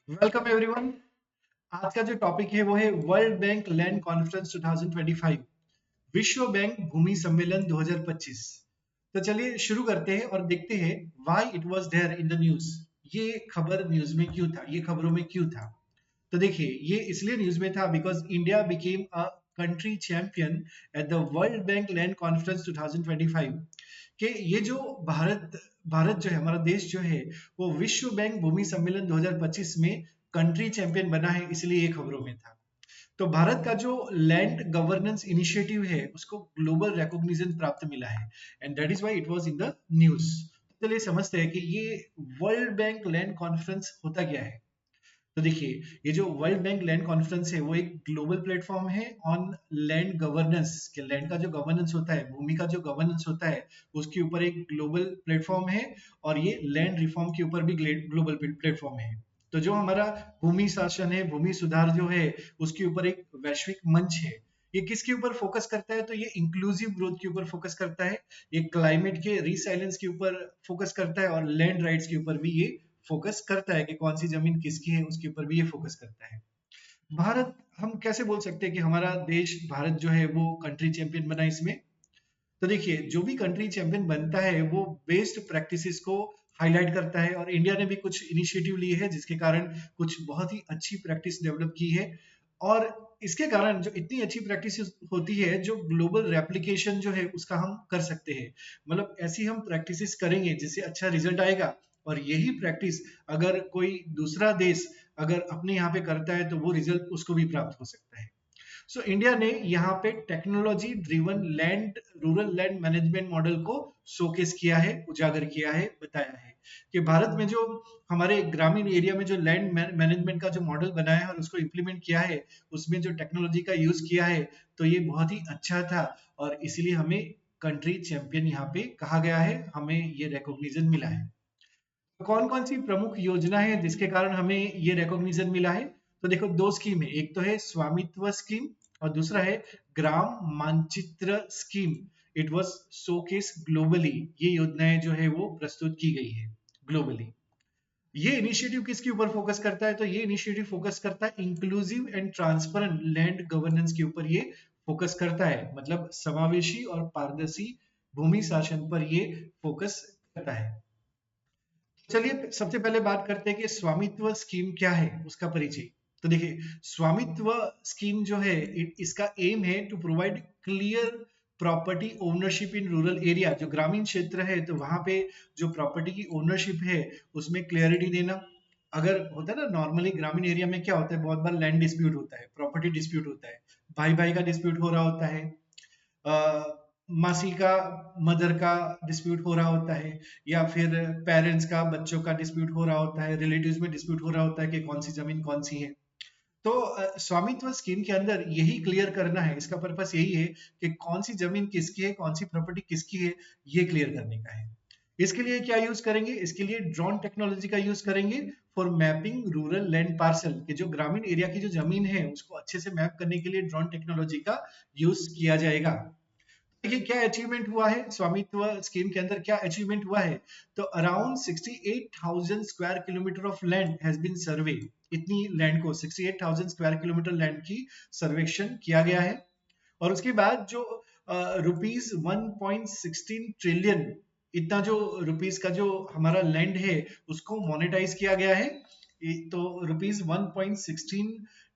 Welcome everyone. आज का जो टॉपिक है वो है वर्ल्ड बैंक लैंड कॉन्फ्रेंस 2025, विश्व बैंक भूमि सम्मेलन 2025। तो चलिए शुरू करते हैं और देखते हैं why it was there in the news. ये खबर न्यूज में क्यों था, ये खबरों में क्यों था। तो देखिए, ये इसलिए न्यूज में था because India became a country champion at the world bank land conference 2025। कि ये जो भारत भारत जो है, हमारा देश जो है, वो विश्व बैंक भूमि सम्मेलन 2025 में कंट्री चैंपियन बना है, इसलिए ये खबरों में था। तो भारत का जो लैंड गवर्नेंस इनिशिएटिव है उसको ग्लोबल रिकॉग्निशन प्राप्त मिला है and that is why it was in the news. चलिए समझते हैं कि ये वर्ल्ड बैंक लैंड कॉन्फ्रेंस होता क्या है। तो देखिए, ये जो वर्ल्ड बैंक लैंड कॉन्फ्रेंस है वो एक ग्लोबल प्लेटफॉर्म है ऑन लैंड गवर्नेंस, के लैंड का जो गवर्नेंस होता है, भूमि का जो गवर्नेंस होता है, उसके ऊपर एक ग्लोबल प्लेटफॉर्म है। और ये लैंड रिफॉर्म के ऊपर भी ग्लोबल प्लेटफॉर्म है। तो जो हमारा भूमि शासन है, भूमि सुधार जो है, उसके ऊपर एक वैश्विक मंच है। ये किसके ऊपर फोकस करता है? तो ये इंक्लूसिव ग्रोथ के ऊपर फोकस करता है, ये क्लाइमेट के रीसाइलेंस के ऊपर फोकस करता है, और लैंड राइट्स के ऊपर भी ये फोकस करता है कि कौन सी जमीन किसकी है, उसके ऊपर भी ये फोकस करता है। भारत, हम कैसे बोल सकते हैं कि हमारा देश भारत जो है वो कंट्री चैंपियन बना इसमें? तो देखिए, जो भी कंट्री चैंपियन बनता है वो बेस्ट प्रैक्टिसेस को हाईलाइट करता है, और इंडिया ने भी कुछ इनिशिएटिव लिए है जिसके कारण कुछ बहुत ही अच्छी प्रैक्टिस डेवलप की है। और इसके कारण जो इतनी अच्छी प्रैक्टिस होती है, जो ग्लोबल रेप्लिकेशन जो है उसका हम कर सकते हैं। मतलब ऐसी हम प्रैक्टिसेस करेंगे जिससे अच्छा रिजल्ट आएगा, और यही प्रैक्टिस अगर कोई दूसरा देश अगर अपने यहाँ पे करता है तो वो रिजल्ट उसको भी प्राप्त हो सकता है। सो इंडिया ने यहाँ पे technology driven land, rural land management model को शोकेस किया है, उजागर किया है, बताया है कि भारत में जो हमारे ग्रामीण एरिया में जो लैंड मैनेजमेंट का जो मॉडल बनाया है और उसको इम्प्लीमेंट किया है, उसमें जो टेक्नोलॉजी का यूज किया है, तो ये बहुत ही अच्छा था। और इसीलिए हमें कंट्री चैंपियन यहाँ पे कहा गया है, हमें ये रिकॉग्निशन मिला है। कौन कौन सी प्रमुख योजना है जिसके कारण हमें ये रिकॉग्निशन मिला है? तो देखो, दो स्कीम है, एक तो है स्वामित्व स्कीम और दूसरा है ग्राम मानचित्र scheme. It was showcase globally, ये योजनाएं जो है वो प्रस्तुत की गई है ग्लोबली। ये इनिशिएटिव किसके ऊपर फोकस करता है? तो ये इनिशिएटिव फोकस करता है inclusive and transparent land governance के ऊपर, ये फोकस करता है, मतलब समावेशी और पारदर्शी भूमि शासन पर ये फोकस करता है। चलिए सबसे पहले बात करते हैं कि स्वामित्व स्कीम क्या है, उसका परिचय। तो देखिए, स्वामित्व स्कीम जो है, इसका एम है to provide clear property ownership in rural area. जो ग्रामीण क्षेत्र है तो वहां पे जो प्रॉपर्टी की ओनरशिप है उसमें क्लियरिटी देना। अगर होता है ना, नॉर्मली ग्रामीण एरिया में क्या होता है, बहुत बार लैंड डिस्प्यूट होता है, प्रॉपर्टी डिस्प्यूट होता है, भाई भाई का डिस्प्यूट हो रहा होता है, मासी का मदर का डिस्प्यूट हो रहा होता है, या फिर पेरेंट्स का बच्चों का डिस्प्यूट हो रहा होता है, रिलेटिव्स में डिस्प्यूट हो रहा होता है कि कौन सी जमीन कौन सी है। तो स्वामित्व स्कीम के अंदर यही क्लियर करना है, इसका पर्पस यही है कि कौन सी जमीन किसकी है, कौन सी प्रॉपर्टी किसकी है, ये क्लियर करने का है। इसके लिए क्या यूज करेंगे? इसके लिए ड्रोन टेक्नोलॉजी का यूज करेंगे for mapping rural land parcel, कि जो ग्रामीण एरिया की जो जमीन है उसको अच्छे से मैप करने के लिए ड्रोन टेक्नोलॉजी का यूज किया जाएगा। देखिए, क्या अचीवमेंट हुआ है स्वामित्व स्कीम के अंदर, क्या अचीवमेंट हुआ है? तो around 68,000 square kilometre of land has been survey. इतनी लैंड को, 68,000 स्क्वायर किलोमीटर लैंड की सर्वेक्षण किया गया है। और उसके बाद जो रुपीज 1.16 ट्रिलियन, इतना जो रुपीज का जो हमारा लैंड है उसको मोनेटाइज किया गया है। तो रुपीज 1.16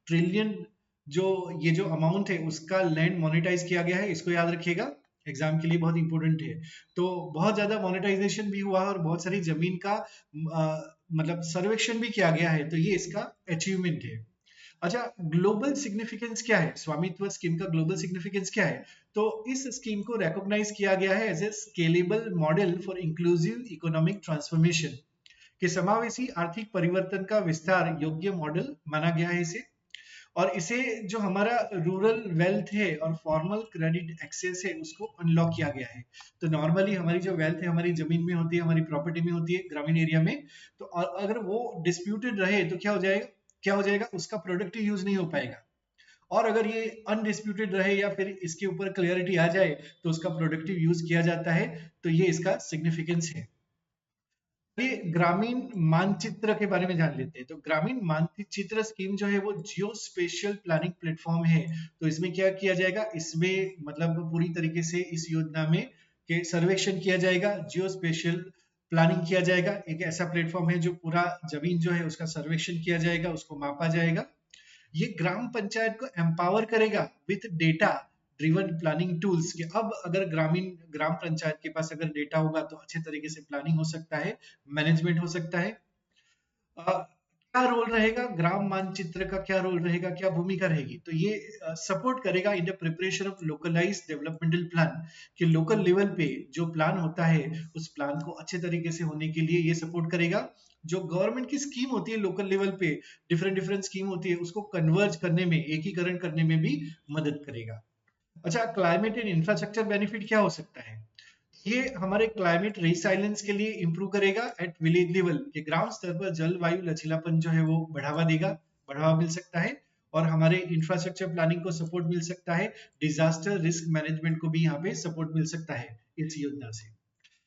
ट्रिलियन जो ये जो अमाउंट है उसका लैंड मोनेटाइज किया गया है, इसको याद रखिएगा, एग्जाम के लिए बहुत इंपॉर्टेंट है। तो बहुत ज्यादा मोनेटाइजेशन भी हुआ है और बहुत सारी जमीन का मतलब सर्वेक्षण भी किया गया है, तो ये इसका अचीवमेंट है। अच्छा, ग्लोबल सिग्निफिकेंस क्या है? स्वामित्व स्कीम का ग्लोबल सिग्निफिकेंस क्या है? तो इस स्कीम को रिकॉग्नाइज किया गया है as a scalable model for inclusive economic transformation, कि समावेशी आर्थिक परिवर्तन का विस्तार योग्य मॉडल माना गया है इसे। और इसे जो हमारा रूरल वेल्थ है और फॉर्मल क्रेडिट एक्सेस है उसको अनलॉक किया गया है। तो नॉर्मली हमारी जो वेल्थ है हमारी जमीन में होती है, हमारी प्रॉपर्टी में होती है ग्रामीण एरिया में। तो अगर वो डिस्प्यूटेड रहे तो क्या हो जाएगा, क्या हो जाएगा, उसका प्रोडक्टिव यूज नहीं हो पाएगा। और अगर ये अनडिस्प्यूटेड रहे या फिर इसके ऊपर क्लियरिटी आ जाए तो उसका प्रोडक्टिव यूज किया जाता है। तो ये इसका सिग्निफिकेंस है। ये ग्रामीण मानचित्र के बारे में जान लेते हैं। तो ग्रामीण मानचित्र स्कीम जो है वो जियो स्पेशियल प्लानिंग प्लेटफॉर्म है। तो इसमें क्या किया जाएगा, इसमें मतलब पूरी तरीके से इस योजना में के सर्वेक्षण किया जाएगा, जियो स्पेशियल प्लानिंग किया जाएगा। एक ऐसा प्लेटफॉर्म है जो पूरा जमीन जो है उसका सर्वेक्षण किया जाएगा, उसको मापा जाएगा। ये ग्राम पंचायत को एम्पावर करेगा with data driven planning tools कि अब अगर ग्राम पंचायत के पास अगर डेटा होगा तो अच्छे तरीके से प्लानिंग हो सकता है, मैनेजमेंट हो सकता है। क्या रोल रहेगा ग्राम मानचित्र का, क्या रोल रहेगा, क्या भूमिका रहेगी, तो ये सपोर्ट करेगा in the preparation of localised developmental plan कि लोकल लेवल पे जो प्लान होता है उस प्लान को अच्छे तरीके से होने के लिए ये सपोर्ट करेगा। जो गवर्नमेंट की स्कीम होती है लोकल लेवल पे, डिफरेंट डिफरेंट स्कीम होती है, उसको कन्वर्ज करने में, एकीकरण करने में भी मदद करेगा। अच्छा, क्लाइमेट एंड इंफ्रास्ट्रक्चर बेनिफिट क्या हो सकता है, ये हमारे क्लाइमेट रिसाइलेंस के लिए इंप्रूव करेगा एट विलेज लेवल के ग्राम स्तर पर जलवायु लचीलापन जो है वो बढ़ावा देगा, बढ़ावा मिल सकता है। और हमारे इंफ्रास्ट्रक्चर प्लानिंग को सपोर्ट मिल सकता है, डिजास्टर रिस्क मैनेजमेंट को भी यहाँ पे सपोर्ट मिल सकता है इस योजना से।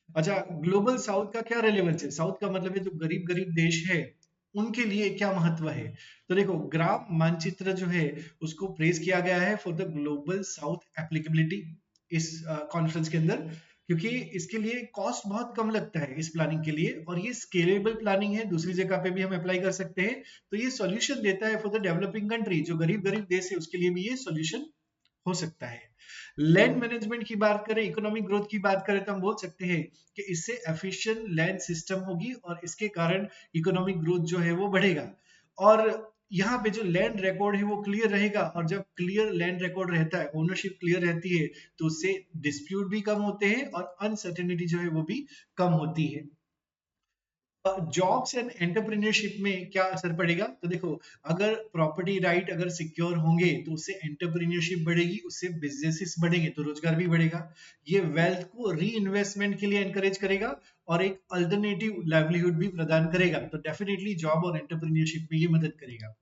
अच्छा, ग्लोबल साउथ का क्या रेलेवेंस है, साउथ का मतलब है जो गरीब गरीब देश है उनके लिए क्या महत्व है। तो देखो, ग्राम मानचित्र जो है उसको प्रेज किया गया है for the global south applicability इस कॉन्फ्रेंस के अंदर, क्योंकि इसके लिए कॉस्ट बहुत कम लगता है इस प्लानिंग के लिए, और ये स्केलेबल प्लानिंग है, दूसरी जगह पे भी हम अप्लाई कर सकते हैं। तो ये सॉल्यूशन देता है फॉर द डेवलपिंग कंट्री, जो गरीब गरीब देश है उसके लिए भी ये सॉल्यूशन हो सकता है। लैंड मैनेजमेंट की बात करें, इकोनॉमिक ग्रोथ की बात करें, तो हम बोल सकते हैं कि इससे एफिशिएंट लैंड सिस्टम होगी और इसके कारण इकोनॉमिक ग्रोथ जो है वो बढ़ेगा। और यहाँ पे जो लैंड रिकॉर्ड है वो क्लियर रहेगा, और जब क्लियर लैंड रिकॉर्ड रहता है, ओनरशिप क्लियर रहती है, तो उससे डिस्प्यूट भी कम होते हैं और अनसर्टेनिटी जो है वो भी कम होती है। जॉब्स एंड एंटरप्रेन्योरशिप में क्या असर पड़ेगा, तो देखो, अगर प्रॉपर्टी राइट अगर सिक्योर होंगे तो उससे एंटरप्रेन्योरशिप बढ़ेगी, उससे बिजनेसेस बढ़ेंगे तो रोजगार भी बढ़ेगा। ये वेल्थ को री इन्वेस्टमेंट के लिए एनकरेज करेगा और एक अल्टरनेटिव लाइवलीहुड भी प्रदान करेगा। तो डेफिनेटली जॉब और एंटरप्रेन्योरशिप में ये मदद करेगा।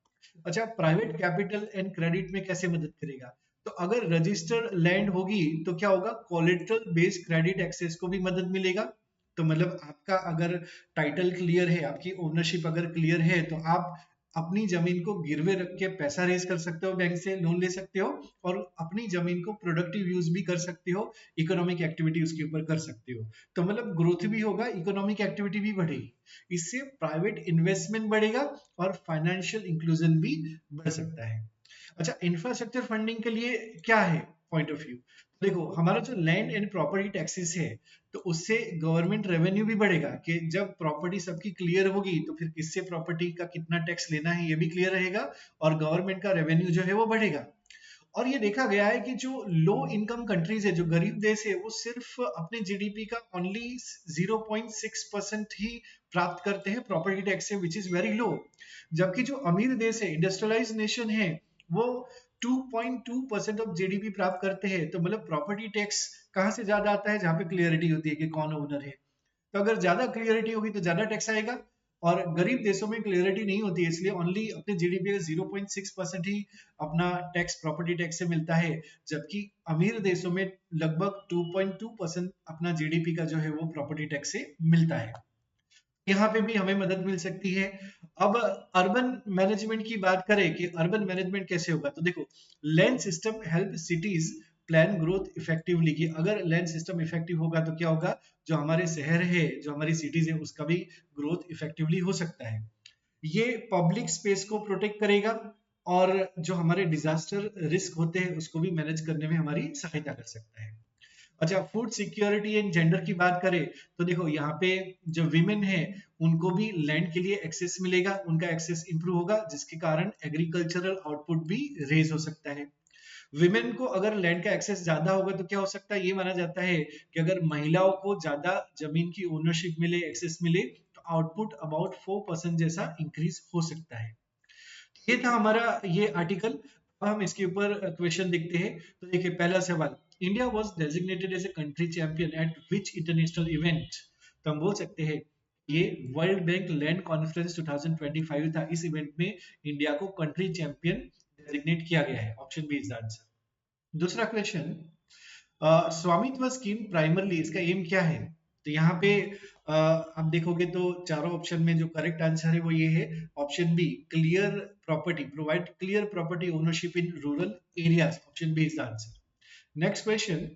अच्छा, प्राइवेट कैपिटल एंड क्रेडिट में कैसे मदद करेगा, तो अगर रजिस्टर्ड लैंड होगी तो क्या होगा, कोलेटरल बेस्ड क्रेडिट एक्सेस को भी मदद मिलेगा। तो मतलब आपका अगर टाइटल क्लियर है, आपकी ओनरशिप अगर क्लियर है, तो आप अपनी जमीन को गिरवे रख के पैसा रेज कर सकते हो, बैंक से लोन ले सकते हो, और अपनी जमीन को प्रोडक्टिव यूज भी कर सकते हो, इकोनॉमिक एक्टिविटी उसके ऊपर कर सकते हो। तो मतलब ग्रोथ भी होगा, इकोनॉमिक एक्टिविटी भी बढ़ेगी, इससे प्राइवेट इन्वेस्टमेंट बढ़ेगा और फाइनेंशियल इंक्लूजन भी बढ़ सकता है। अच्छा, इंफ्रास्ट्रक्चर फंडिंग के लिए क्या है पॉइंट ऑफ व्यू, देखो, हमारा जो लैंड एंड प्रॉपर्टी टैक्सेस है, तो उससे गवर्नमेंट रेवेन्यू भी बढ़ेगा कि जब प्रॉपर्टी सबकी क्लियर होगी तो फिर किससे प्रॉपर्टी का कितना टैक्स लेना है ये भी क्लियर रहेगा, और गवर्नमेंट का रेवेन्यू जो है वो बढ़ेगा। और ये देखा गया है कि जो लो इनकम कंट्रीज है, जो गरीब देश है, वो सिर्फ अपने जीडीपी का ओनली 0.6% ही प्राप्त करते हैं प्रॉपर्टी टैक्स से, विच इज वेरी लो। जबकि जो अमीर देश है, इंडस्ट्रियलाइज नेशन है, वो 2.2% ऑफ जीडीपी प्राप्त करते हैं। तो मतलब प्रॉपर्टी टैक्स कहाँ से ज्यादा आता है, जहाँ पे क्लियरिटी होती है कि कौन ओनर है। तो अगर ज्यादा क्लियरिटी होगी तो ज्यादा टैक्स आएगा, और गरीब देशों में क्लियरिटी नहीं होती है, इसलिए ओनली अपने जीडीपी का 0.6% ही अपना टैक्स प्रॉपर्टी टैक्स से मिलता है। जबकि अमीर देशों में लगभग 2.2% अपना जीडीपी का जो है वो प्रॉपर्टी टैक्स से मिलता है। यहाँ पे भी हमें मदद मिल सकती है। अब अर्बन मैनेजमेंट की बात करें कि अर्बन मैनेजमेंट कैसे होगा, तो देखो, land system help cities plan growth effectively, कि अगर लैंड सिस्टम इफेक्टिव होगा तो क्या होगा, जो हमारे शहर है, जो हमारी सिटीज है, उसका भी ग्रोथ इफेक्टिवली हो सकता है। ये पब्लिक स्पेस को प्रोटेक्ट करेगा, और जो हमारे डिजास्टर रिस्क होते हैं उसको भी मैनेज करने में हमारी सहायता कर सकता है। अच्छा, फूड सिक्योरिटी एंड जेंडर की बात करें, तो देखो, यहाँ पे जो विमेन है उनको भी लैंड के लिए एक्सेस मिलेगा, उनका एक्सेस इंप्रूव होगा, जिसके कारण एग्रीकल्चरल आउटपुट भी रेज हो सकता है। विमेन को अगर लैंड का एक्सेस ज्यादा होगा तो क्या हो सकता है, ये माना जाता है कि अगर महिलाओं को ज्यादा जमीन की ओनरशिप मिले, एक्सेस मिले, तो आउटपुट अबाउट 4% जैसा इंक्रीज हो सकता है। ये था हमारा ये आर्टिकल। अब हम इसके ऊपर क्वेश्चन देखते हैं। तो देखिए, पहला सवाल, India was designated as a country champion at which international event, तो हम बोल सकते हैं ये वर्ल्ड बैंक लैंड कॉन्फ्रेंस 2025 था, इस इवेंट में इंडिया को कंट्री चैंपियन डेजिग्नेट किया गया है, option B is the answer. दूसरा क्वेश्चन, स्वामित्व स्कीम प्राइमरली इसका एम क्या है, तो यहाँ पे आप देखोगे तो चारों ऑप्शन में जो करेक्ट आंसर है वो ये है option B, clear property, provide clear property ownership in rural areas, option B is the answer. Next question,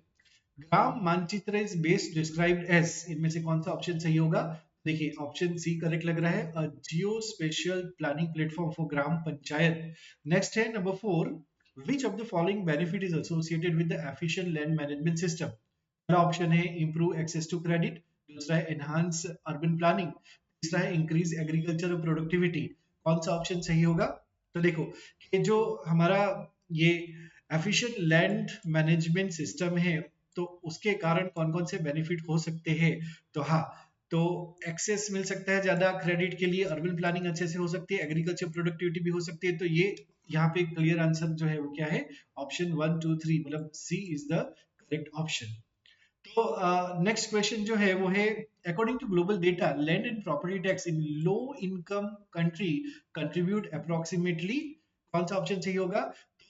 Gram Manchitra is best described as, इनमें से कौन सा ऑप्शन सही होगा? देखिए ऑप्शन सी करेक्ट लग रहा है, geospatial planning platform for Gram Panchayat. Next है number 4, which of the following benefit is associated with the efficient land management system? पहला ऑप्शन है इंप्रूव एक्सेस टू क्रेडिट, दूसरा है एनहांस अर्बन प्लानिंग, तीसरा है इंक्रीज एग्रीकल्चर प्रोडक्टिविटी। कौन सा option सही होगा? तो देखो कि जो हमारा ये एफिशिएंट लैंड मैनेजमेंट सिस्टम है तो उसके कारण कौन कौन से बेनिफिट हो सकते हैं? तो हाँ, तो एक्सेस मिल सकता है ज्यादा क्रेडिट के लिए, अर्बन प्लानिंग अच्छे से हो सकती है, एग्रीकल्चर प्रोडक्टिविटी भी हो सकती है। तो ये यहाँ पे क्लियर आंसर जो है वो क्या है? ऑप्शन 1 2 3 मतलब C is the correct option. तो नेक्स्ट क्वेश्चन जो है वो है, according to global data land and property tax in low income country contribute approximately, कौन सा ऑप्शन सही होगा?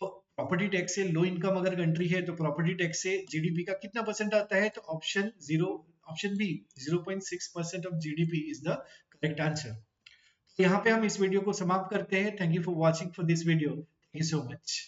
तो प्रॉपर्टी टैक्स से लो इनकम अगर कंट्री है तो प्रॉपर्टी टैक्स से जीडीपी का कितना परसेंट आता है? तो option zero, option B 0.6% of GDP is the correct answer. यहाँ पे हम इस वीडियो को समाप्त करते हैं। Thank you for watching for this video, thank you so much.